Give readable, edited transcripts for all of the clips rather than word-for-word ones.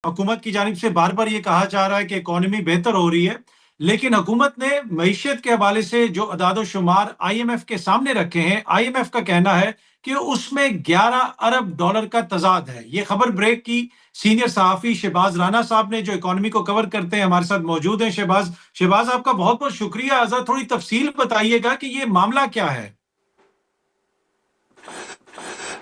हुकूमत की जानिब से बार बार ये कहा जा रहा है कि इकोनॉमी बेहतर हो रही है, लेकिन हुकूमत ने मईशत के हवाले से जो अदाद-ओ-शुमार आईएमएफ के सामने रखे हैं, आईएमएफ का कहना है कि उसमें 11 अरब डॉलर का तजाद है। ये खबर ब्रेक की सीनियर सहाफ़ी शहबाज राना साहब ने, जो इकोनॉमी को कवर करते हैं, हमारे साथ मौजूद हैं। शहबाज शहबाज आपका बहुत बहुत शुक्रिया। ज़रा थोड़ी तफसील बताइएगा कि ये मामला क्या है?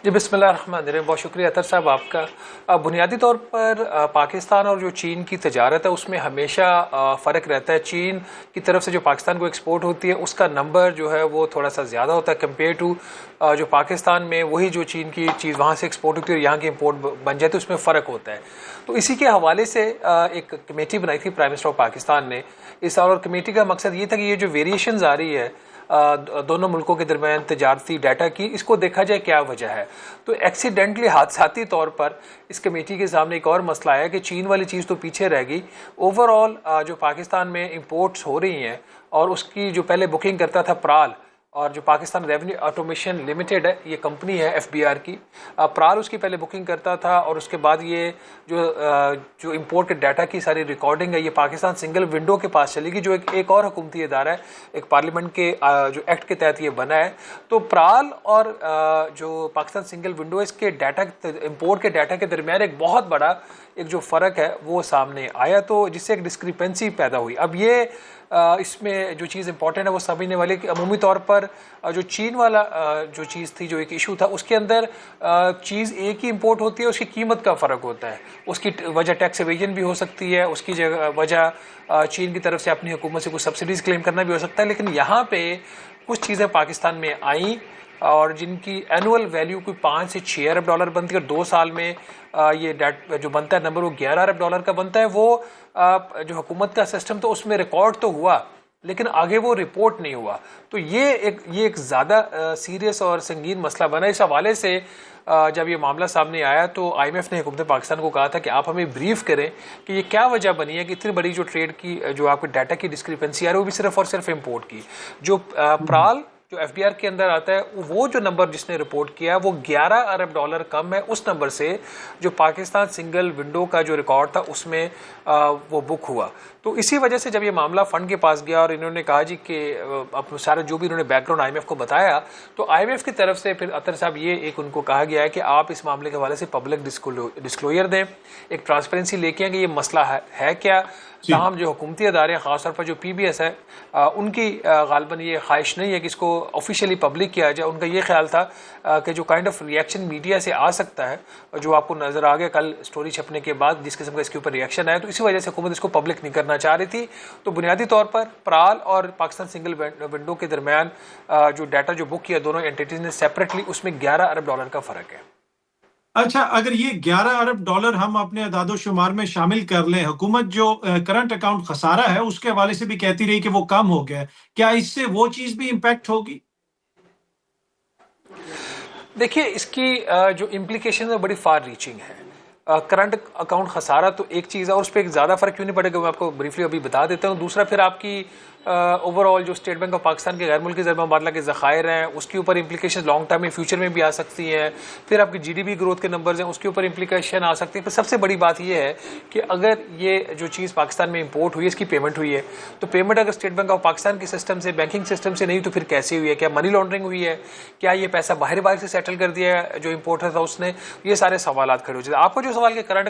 जी बिस्मिल्लाहिर्रहमानिर्रहीम। बहुत शुक्रिया अतर साहब आपका। बुनियादी तौर पर पाकिस्तान और जो चीन की तजारत है उसमें हमेशा फ़र्क रहता है। चीन की तरफ से जो पाकिस्तान को एक्सपोर्ट होती है उसका नंबर जो है वो थोड़ा सा ज़्यादा होता है कंपेयर टू जो पाकिस्तान में वही जो चीन की चीज़ वहाँ से एक्सपोर्ट होती है और यहाँ की इम्पोर्ट बन जाती है, उसमें फ़र्क होता है। तो इसी के हवाले से एक कमेटी बनाई थी प्राइम मिनिस्टर ऑफ पाकिस्तान ने इस, और कमेटी का मकसद ये था कि ये जो वेरिएशंस आ रही है दोनों मुल्कों के दरमियान तजारती डाटा की, इसको देखा जाए क्या वजह है। तो एक्सीडेंटली हादसाती तौर पर इस कमेटी के सामने एक और मसला आया कि चीन वाली चीज़ तो पीछे रह गई। ओवरऑल जो पाकिस्तान में इंपोर्ट्स हो रही हैं और उसकी जो पहले बुकिंग करता था प्राल, और जो पाकिस्तान रेवेन्यू ऑटोमेशन लिमिटेड है, ये कंपनी है एफबीआर की, प्राल उसकी पहले बुकिंग करता था और उसके बाद ये जो इंपोर्ट के डाटा की सारी रिकॉर्डिंग है ये पाकिस्तान सिंगल विंडो के पास चलेगी, जो एक और हुकूमती इदारा है, एक पार्लियामेंट के जो एक्ट के तहत ये बना है। तो प्राल और जो पाकिस्तान सिंगल विंडो, इसके डाटा, इंपोर्ट के डाटा के दरमियान एक बहुत बड़ा एक जो फ़र्क है वो सामने आया, तो जिससे एक डिस्क्रिपेंसी पैदा हुई। अब ये इसमें जो चीज़ इंपॉर्टेंट है वो समझने वाले कि अमूमी तौर पर जो चीन वाला जो चीज़ थी, जो एक इशू था, उसके अंदर चीज़ एक ही इंपोर्ट होती है, उसकी कीमत का फ़र्क होता है। उसकी वजह टैक्स एवेजन भी हो सकती है, उसकी वजह चीन की तरफ से अपनी हुकूमत से कुछ सब्सिडीज़ क्लेम करना भी हो सकता है। लेकिन यहाँ पे कुछ चीज़ें पाकिस्तान में आई और जिनकी एनुअल वैल्यू कोई 5 से 6 अरब डॉलर बनती है और 2 साल में ये जो बनता है नंबर वो 11 अरब डॉलर का बनता है। वो जो हुकूमत का सिस्टम तो उसमें रिकॉर्ड तो हुआ, लेकिन आगे वो रिपोर्ट नहीं हुआ। तो ये एक ज़्यादा सीरियस और संगीन मसला बना। इस हवाले से जब ये मामला सामने आया तो आईएमएफ ने हुकूमत पाकिस्तान को कहा था कि आप हमें ब्रीफ करें कि ये क्या वजह बनी है कि इतनी बड़ी जो ट्रेड की जो आपके डाटा की डिस्क्रिपेंसी आ रही है वो भी सिर्फ और सिर्फ इम्पोर्ट की। जो प्राल जो एफबीआर के अंदर आता है, वो जो नंबर जिसने रिपोर्ट किया वो 11 अरब डॉलर कम है उस नंबर से जो पाकिस्तान सिंगल विंडो का जो रिकॉर्ड था उसमें वो बुक हुआ। तो इसी वजह से जब ये मामला फंड के पास गया और इन्होंने कहा जी कि अब सारा जो भी इन्होंने बैकग्राउंड आईएमएफ को बताया, तो आईएमएफ की तरफ से फिर अतर साहब ये एक उनको कहा गया है कि आप इस मामले के हवाले से पब्लिक डिस्क्लोजर दें, एक ट्रांसपेरेंसी लेके आएंगे ये मसला है क्या। तमाम जो हुकूमती अदारे हैं, ख़ासतौर पर जो पीबीएस है, उनकी गालबन ये ख्वाहिश नहीं है कि इसको ऑफिशियली पब्लिक किया जाए। उनका ये ख्याल था कि जो काइंड ऑफ रिएक्शन मीडिया से आ सकता है, जो आपको नज़र आ गया कल स्टोरी छपने के बाद जिस किस्म का इसके ऊपर रिएक्शन आया, तो इसी वजह से हुकूमत इसको पब्लिक नहीं करना चाह रही थी। तो बुनियादी तौर पर प्राल और पाकिस्तान सिंगल विंडो के दरमियान जो डाटा जो बुक किया दोनों एंटिटीज़ ने सेपरेटली, उसमें 11 अरब डॉलर का फ़र्क है। अच्छा, अगर ये 11 अरब डॉलर हम अपने अदादो-शुमार में शामिल कर लें, हुकूमत जो करंट अकाउंट खसारा है उसके हवाले से भी कहती रही कि वो कम हो गया है, क्या इससे वो चीज़ भी इम्पैक्ट होगी? देखिए, इसकी जो इम्प्लीकेशन है बड़ी फार रीचिंग है। करंट अकाउंट खसारा तो एक चीज़ है और उस पर ज़्यादा फ़र्क क्यों नहीं पड़ेगा मैं आपको ब्रीफली अभी बता देता हूँ। दूसरा फिर आपकी ओवरऑल जो स्टेट बैंक ऑफ पाकिस्तान के गैर मुल्की ज़रबा मुबादला के ज़खायर हैं उसके ऊपर इंप्लीकेशन लॉन्ग टर्म में फ्यूचर में भी आ सकती हैं। फिर आपकी जीडीपी ग्रोथ के नंबर्स हैं उसके ऊपर इंप्लीकेशन आ सकती है। पर सबसे बड़ी बात यह है कि अगर ये जो चीज़ पाकिस्तान में इंपोर्ट हुई है, इसकी पेमेंट हुई है, तो पेमेंट अगर स्टेट बैंक ऑफ पाकिस्तान के सिस्टम से, बैंकिंग सिस्टम से नहीं, तो फिर कैसे हुई है? क्या मनी लॉन्ड्रिंग हुई है? क्या ये पैसा बाहर से सेटल कर दिया है जो इम्पोर्टर था उसने? ये सारे सवाल खड़े हो जाते हैं। आपको जो सवाल के करंट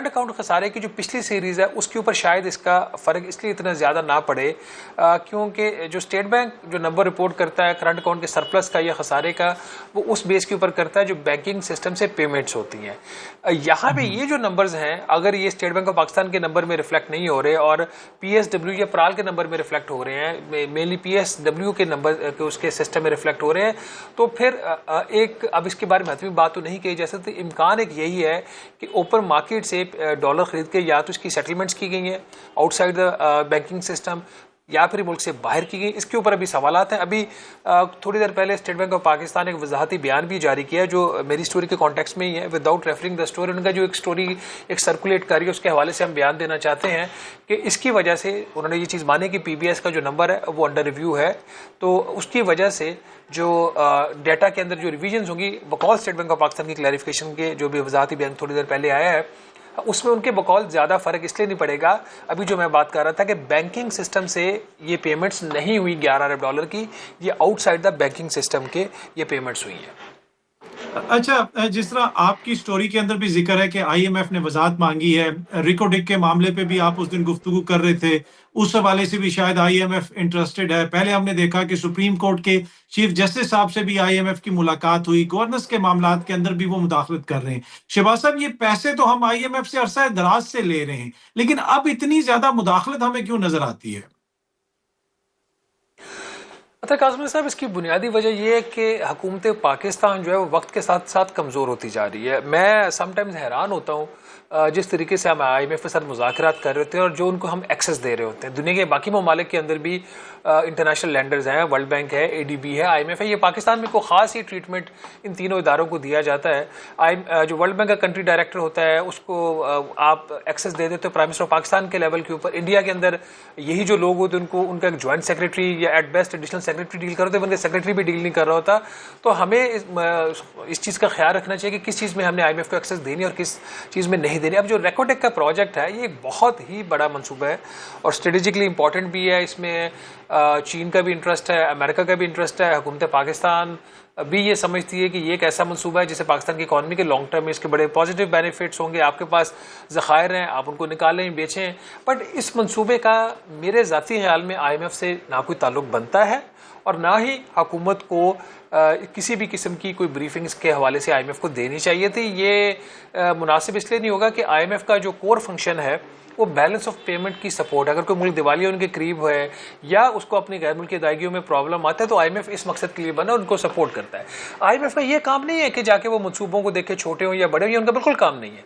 अकाउंट खसारे की जो पिछली सीरीज़ है उसके ऊपर शायद इसका फ़र्क इसलिए इतना ज़्यादा ना पड़े क्योंकि जो स्टेट बैंक जो नंबर रिपोर्ट करता है करंट अकाउंट के सरप्लस का या खसारे का, वो उस बेस के ऊपर करता है जो बैंकिंग सिस्टम से पेमेंट्स होती हैं। यहाँ पे ये जो नंबर्स हैं, अगर ये स्टेट बैंक ऑफ पाकिस्तान के नंबर में रिफ्लेक्ट नहीं हो रहे और पीएसडब्ल्यू या प्राल के नंबर में रिफ्लेक्ट हो रहे हैं, मेनली पीएसडब्ल्यू के नंबर के उसके सिस्टम में रिफ्लेक्ट हो रहे हैं, तो फिर एक अब इसके बारे में महत्वपूर्ण बात तो नहीं कही जा सकती। इम्कान एक यही है कि ओपन मार्केट से डॉलर खरीद के या तो इसकी सेटलमेंट्स की गई हैं आउटसाइड द बैंकिंग सिस्टम या फिर मुल्क से बाहर की गई। इसके ऊपर अभी सवालात हैं। अभी थोड़ी देर पहले स्टेट बैंक ऑफ पाकिस्तान एक वजाहती बयान भी जारी किया जो मेरी स्टोरी के कॉन्टेक्स्ट में ही है, विदाउट रेफरिंग द स्टोरी। उनका जो एक स्टोरी एक सर्कुलेट कर रही है उसके हवाले से हम बयान देना चाहते हैं कि इसकी वजह से उन्होंने ये चीज़ मानी कि पीबीएस का जो नंबर है वो अंडर रिव्यू है, तो उसकी वजह से जो डाटा के अंदर जो रिविजन होंगी बकौल स्टेट बैंक ऑफ पाकिस्तान की क्लैरिफिकेशन के जो भी वजाहती बयान थोड़ी देर पहले आया है, उसमें उनके बकौल ज़्यादा फ़र्क इसलिए नहीं पड़ेगा, अभी जो मैं बात कर रहा था कि बैंकिंग सिस्टम से ये पेमेंट्स नहीं हुई 11 अरब डॉलर की, ये आउटसाइड द बैंकिंग सिस्टम के ये पेमेंट्स हुई हैं। अच्छा, जिस तरह आपकी स्टोरी के अंदर भी जिक्र है कि आईएमएफ ने वजाहत मांगी है, रिको डिक के मामले पे भी आप उस दिन गुफ्तगू कर रहे थे, उस हवाले से भी शायद आईएमएफ इंटरेस्टेड है। पहले हमने देखा कि सुप्रीम कोर्ट के चीफ जस्टिस साहब से भी आईएमएफ की मुलाकात हुई, गवर्नेंस के मामलात के अंदर भी वो मुदाखलत कर रहे हैं। शहबाज साहब, ये पैसे तो हम आईएमएफ से अरसा दराज से ले रहे हैं, लेकिन अब इतनी ज्यादा मुदाखलत हमें क्यों नजर आती है? अतर काज़मी साहब, इसकी बुनियादी वजह यह है कि हुकूमत पाकिस्तान जो है वो वक्त के साथ साथ कमज़ोर होती जा रही है। मैं समटाइम्स हैरान होता हूँ जिस तरीके से हम IMF के साथ मुज़ाकरात कर रहे होते हैं और जो उनको हम एक्सेस दे रहे होते हैं। दुनिया के बाकी ममालिक के अंदर भी इंटरनेशनल लैंडर्स हैं, वर्ल्ड बैंक है, ADB है, IMF है, ये पाकिस्तान में कोई ख़ास ही ट्रीटमेंट इन तीनों इदारों को दिया जाता है। जो वर्ल्ड बैंक का कंट्री डायरेक्टर होता है उसको आप एक्सेस दे देते हो प्राइम मिनिस्टर ऑफ पाकिस्तान के लेवल के ऊपर। इंडिया के अंदर यही जो लोग होते हैं उनको उनका एक ज्वाइंट सेक्रेटरी या at best additional secretary deal कर रहे होते, उनके सेक्रेटरी भी डील नहीं कर रहा होता। तो हमें इस चीज़ का ख्याल रखना चाहिए कि किस चीज़ में हमने IMF को एक्सेस देनी और किस चीज़ में नहीं देनी। अब जो रेकोटेक का प्रोजेक्ट है ये एक बहुत ही बड़ा मंसूबा है और स्ट्रेटेजिकली इंपॉर्टेंट भी है। इसमें चीन का भी इंटरेस्ट है, अमेरिका का भी इंटरेस्ट है, हुकूमत पाकिस्तान भी ये समझती है कि ये एक ऐसा मंसूबा है जिससे पाकिस्तान की इकॉनमी के लॉन्ग टर्म में इसके बड़े पॉजिटिव बेनिफिट्स होंगे। आपके पास ज़खायर हैं, आप उनको निकालें, बेचें। बट इस मंसूबे का मेरे ज़ाती ख्याल में IMF से ना कोई ताल्लुक बनता है और ना ही हुकूमत को किसी भी किस्म की कोई ब्रीफिंग्स के हवाले से IMF को देनी चाहिए थी। ये मुनासिब इसलिए नहीं होगा कि IMF का जो कोर फंक्शन है वो बैलेंस ऑफ पेमेंट की सपोर्ट। अगर कोई मुल्क दिवालिया उनके करीब है या उसको अपनी गैर मुल्की अदायगियों में प्रॉब्लम आता है तो IMF इस मकसद के लिए बना, उनको सपोर्ट करता है। IMF का ये काम नहीं है कि जाके वो मनसूबों को देखे छोटे हों या बड़े हों, उनका बिल्कुल काम नहीं है।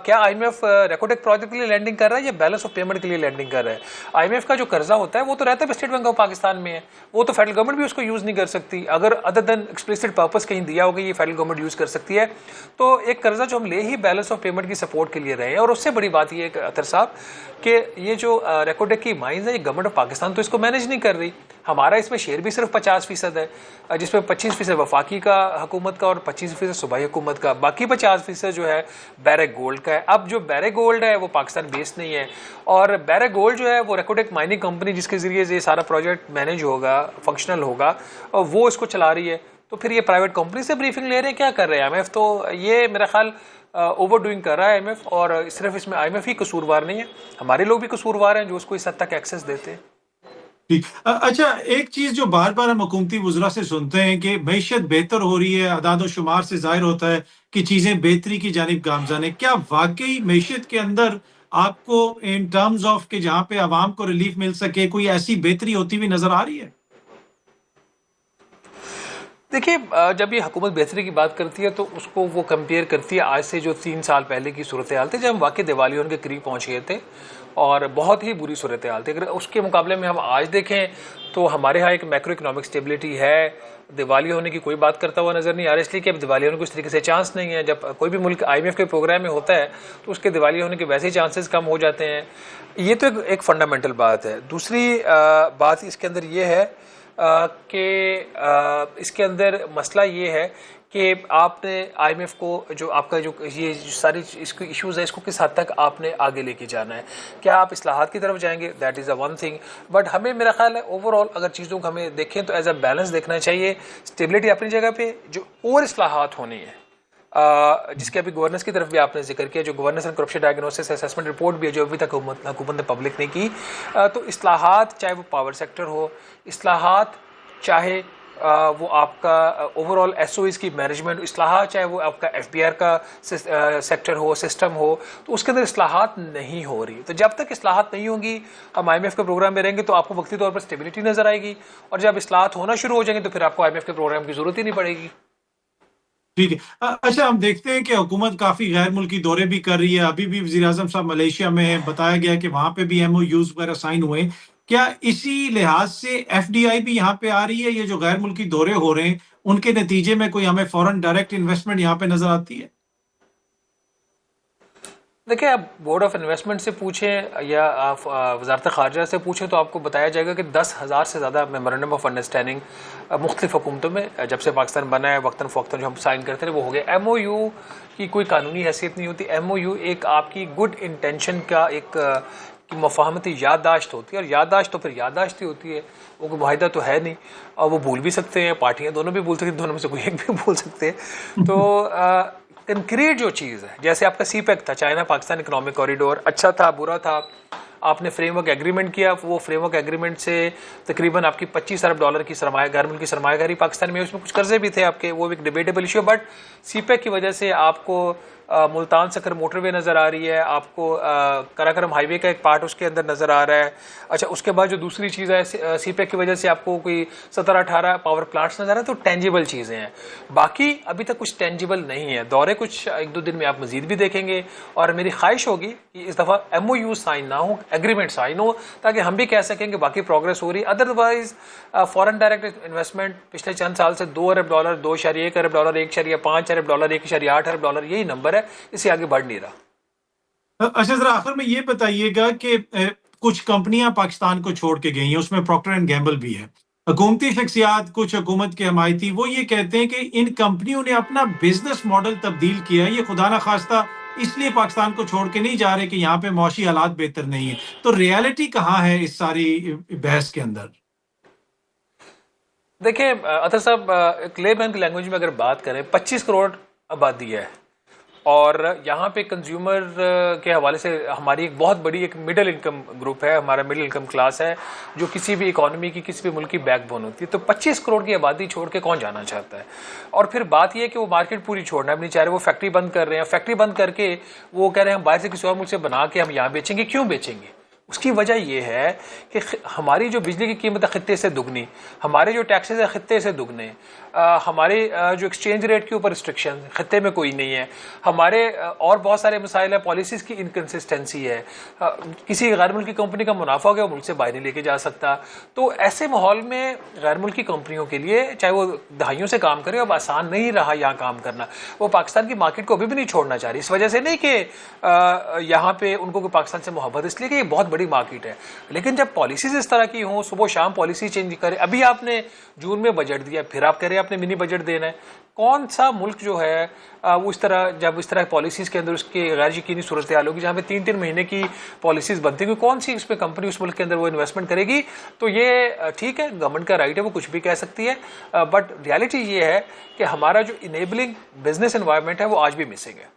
क्या IMF रेकोटेक प्रोजेक्ट के लिए लैंडिंग कर रहा है या बैलेंस ऑफ पेमेंट के लिए लैंडिंग कर रहा है? IMF का जो कर्जा होता है वो तो रहता है स्टेट बैंक ऑफ पाकिस्तान में है, वो तो फेडरल गवर्नमेंट भी उसको यूज़ नहीं कर सकती। अगर अदर देन एक्सप्लिसिट पर्पस कहीं दिया होगा ये फेडरल गवर्नमेंट यूज़ कर सकती है। तो एक कर्जा जो हम ले ही बैलेंस ऑफ पेमेंट की सपोर्ट के लिए रहे हैं। और उससे बड़ी बात ये है अतर साहब कि ये जो रेकोटेक की माइंस है, ये गवर्नमेंट ऑफ पाकिस्तान तो इसको मैनेज नहीं कर रही। हमारा इसमें शेयर भी सिर्फ 50% है, जिसमें 25% वफाकी का हुकूमत का और 25% सूबाई हुकूमत का, बाकी 50% जो है बैरक गोल्ड का है। अब जो बैरक गोल्ड है वो पाकिस्तान बेस्ड नहीं है और बैरक गोल्ड जो है वो रेकोटेक माइनिंग कंपनी जिसके जरिए ये सारा प्रोजेक्ट मैनेज होगा, फंक्शनल होगा, और वो इसको चला रही है। तो फिर ये प्राइवेट कंपनी से ब्रीफिंग ले रहे हैं, क्या कर रहे हैं IMF? तो ये मेरा ख्याल ओवर डूइंग कर रहा है IMF। और सिर्फ इसमें IMF ही कसूरवार नहीं है, हमारे लोग भी कसूरवार हैं जो उसको इस हद तक एक्सेस देते हैं। ठीक। अच्छा, एक चीज जो बार बार हम हुकूमती वुज़रा से सुनते हैं कि मईशत बेहतर हो रही है, अदाद शुमार से जाहिर होता है कि चीजें बेहतरी की जानिब गामज़न है। क्या वाकई मईशत के अंदर आपको इन टर्म्स ऑफ कि जहां पे आवाम को रिलीफ मिल सके कोई ऐसी बेहतरी होती हुई नजर आ रही है? देखिए, जब ये हुकूमत बेहतरी की बात करती है तो उसको वो कंपेयर करती है आज से जो 3 साल पहले की सूरत हाल थी, जब हम वाकई दिवालिया के करीब पहुंच गए थे और बहुत ही बुरी सूरत हाल थी। अगर उसके मुकाबले में हम आज देखें तो हमारे यहाँ एक मैक्रो इकनॉमिक स्टेबिलिटी है, दिवालिया होने की कोई बात करता हुआ नज़र नहीं आ रहा, इसलिए कि अब दिवालिया होने को इस तरीके से चांस नहीं है। जब कोई भी मुल्क IMF के प्रोग्राम में होता है तो उसके दिवालिया होने के वैसे ही चांसेस कम हो जाते हैं। ये तो एक फंडामेंटल बात है। दूसरी बात इसके अंदर ये है कि इसके अंदर मसला ये है कि आपने IMF को जो आपका जो ये सारी इसको इश्यूज़ है इसको किस हद तक आपने आगे लेके जाना है। क्या आप इस्लाहात की तरफ जाएंगे? That is a one thing. But हमें, मेरा ख्याल है, ओवरऑल अगर चीज़ों को हमें देखें तो एज अ बैलेंस देखना चाहिए। स्टेबिलिटी अपनी जगह पे, जो और इस्लाहात होनी है, जिसके अभी गवर्नेंस की तरफ भी आपने जिक्र किया, जो governance and corruption diagnosis assessment report भी है जो अभी तक हुकूमत ने पब्लिक नहीं की। तो इस्लाहात, चाहे वो पावर सेक्टर हो, इस्लाहात चाहे वो आपका ओवरऑल SOEs की मैनेजमेंट इस्लाहात, चाहे वो आपका FBR का सेक्टर हो, सिस्टम हो, तो उसके अंदर इस्लाहात नहीं हो रही। तो जब तक इस्लाहात नहीं होंगी, हम IMF के प्रोग्राम में रहेंगे तो आपको वक्ती तौर पर स्टेबिलिटी नजर आएगी, और जब इस्लाहात होना शुरू हो जाएंगे तो फिर आपको IMF के प्रोग्राम की जरूरत ही नहीं पड़ेगी। ठीक है। अच्छा, हम देखते हैं कि हुकूमत काफी गैर मुल्की दौरे भी कर रही है। अभी भी वज़ीर आज़म साहब मलेशिया में हैं, बताया गया कि वहां पे भी MOUs वगैरह साइन हुए। क्या इसी लिहाज से FDI भी यहाँ पे आ रही है? ये जो गैर मुल्की दौरे हो रहे हैं उनके नतीजे में कोई हमें फॉरेन डायरेक्ट इन्वेस्टमेंट यहाँ पे नजर आती है? देखिए, आप बोर्ड ऑफ इन्वेस्टमेंट से पूछें या आप वजारत ख़ारजा से पूछें तो आपको बताया जाएगा कि 10,000 से ज़्यादा मेमोरेंडम ऑफ अंडरस्टैंडिंग मुख्तलिफ हुकूमतों में जब से पाकिस्तान बना है वक्तन फ़वक्तन जो हम साइन करते रहे वो हो गए। MOU की कोई कानूनी हैसियत नहीं होती। MOU एक आपकी गुड इंटेंशन का एक की मफाहमती याददाश्त होती है, और याददाश्त तो फिर याददाश्त ही होती है, वो कोई मुआहिदा तो है नहीं। और वो भूल भी सकते हैं, पार्टियाँ दोनों भी भूल सकती हैं, दोनों में से कोई एक भी भूल सकते हैं। तो कंक्रीट जो चीज़ है, जैसे आपका CPEC था, चाइना पाकिस्तान इकोनॉमिक कॉरिडोर, अच्छा था बुरा था, आपने फ्रेमवर्क एग्रीमेंट किया, वो फ्रेमवर्क एग्रीमेंट से तकरीबन आपकी $25 अरब की गैर मुल्की सरमायाकारी पाकिस्तान में, उसमें कुछ कर्जे भी थे आपके, वो एक डिबेटेबल इशू। बट CPEC की वजह से आपको मुल्तान सकर मोटरवे नज़र आ रही है, आपको कराकरम हाईवे का एक पार्ट उसके अंदर नज़र आ रहा है। अच्छा, उसके बाद जो दूसरी चीज़ है, CPEC की वजह से आपको कोई 17-18 पावर प्लांट्स नज़र आ रहे हैं, तो टेंजिबल चीज़ें हैं। बाकी अभी तक कुछ टेंजिबल नहीं है। दौरे कुछ 1-2 दिन में आप मजीद भी देखेंगे, और मेरी ख्वाहिश होगी कि इस दफ़ा MOU साइन ना हो, एग्रीमेंट साइन हो, ताकि हम भी कह सकें कि बाकी प्रोग्रेस हो रही। अदरवाइज फॉरेन डायरेक्ट इन्वेस्टमेंट पिछले चंद साल से $2 अरब, $2.1 अरब, $1.5 अरब, $1.8 अरब, यही नंबर है, इससे आगे बढ़ नहीं रहा। अच्छा, जरा आखिर में ये बताइएगा कि कुछ कंपनियां पाकिस्तान को छोड़ के गई हैं, उसमें प्रॉक्टर एंड गैम्बल भी है। हुकूमती शख्सियात, कुछ हुकूमत के हमायती, वो ये कहते हैं कि इन कंपनियों ने अपना बिजनेस मॉडल तब्दील किया है, ये खुदा ना खास्ता इसलिए पाकिस्तान को छोड़ के नहीं जा रहे कि यहाँ पे मौशी हालात बेहतर नहीं है। तो रियलिटी कहाँ है इस सारी बहस के अंदर? देखिए अतर साहब, एक लेमैन की लैंग्वेज में अगर बात करें, 25 करोड़ आबादी है, और यहाँ पे कंज्यूमर के हवाले से हमारी एक बहुत बड़ी एक मिडिल इनकम ग्रुप है, हमारा मिडिल इनकम क्लास है, जो किसी भी इकोनॉमी की, किसी भी मुल्क की बैकबोन होती है। तो 25 करोड़ की आबादी छोड़ के कौन जाना चाहता है? और फिर बात यह है कि वो मार्केट पूरी छोड़ना है, अपनी चाह रहे, वो फैक्ट्री बंद कर रहे हैं, फैक्ट्री बंद करके वो कह रहे हैं हम बाहर से किसी और मुल्क से बना के हम यहाँ बेचेंगे। क्यों बेचेंगे? उसकी वजह यह है कि हमारी जो बिजली की कीमत है खित्ते से दुगनी, हमारे जो टैक्सेस है खित्ते से दुगने, हमारे जो एक्सचेंज रेट के ऊपर रिस्ट्रिक्शन खित्ते में कोई नहीं है, हमारे और बहुत सारे मसाइल है, पॉलिसीज़ की इनकन्सिस्टेंसी है, किसी गैर मुल्की कंपनी का मुनाफा हो गया वो मुल्क से बाहर नहीं लेके जा सकता। तो ऐसे माहौल में गैर मुल्की कंपनियों के लिए, चाहे वो दहाइयों से काम करें, अब आसान नहीं रहा यहाँ काम करना। वो पाकिस्तान की मार्केट को अभी भी नहीं छोड़ना चाह रही, इस वजह से नहीं कि यहाँ पे उनको पाकिस्तान से मोहब्बत, इसलिए कि ये बहुत बड़ी मार्केट है। लेकिन जब पॉलिसीज इस तरह की हों, सुबह शाम पॉलिसी चेंज करें, अभी आपने जून में बजट दिया, फिर आप कह रहे हैं आपने मिनी बजट देना है। कौन सा मुल्क जो है वो इस तरह, जब इस तरह पॉलिसीज के अंदर उसकी गैर यकीनी सूरत हाल होगी जहाँ पे 3-3 महीने की पॉलिसीज बनती है, कौन सी इसमें कंपनी उस मुल्क के अंदर वो इन्वेस्टमेंट करेगी? तो ये ठीक है, गवर्नमेंट का राइट है, वो कुछ भी कह सकती है, बट रियलिटी ये है कि हमारा जो इनेबलिंग बिजनेस एनवायरनमेंट है वो आज भी मिसिंग है।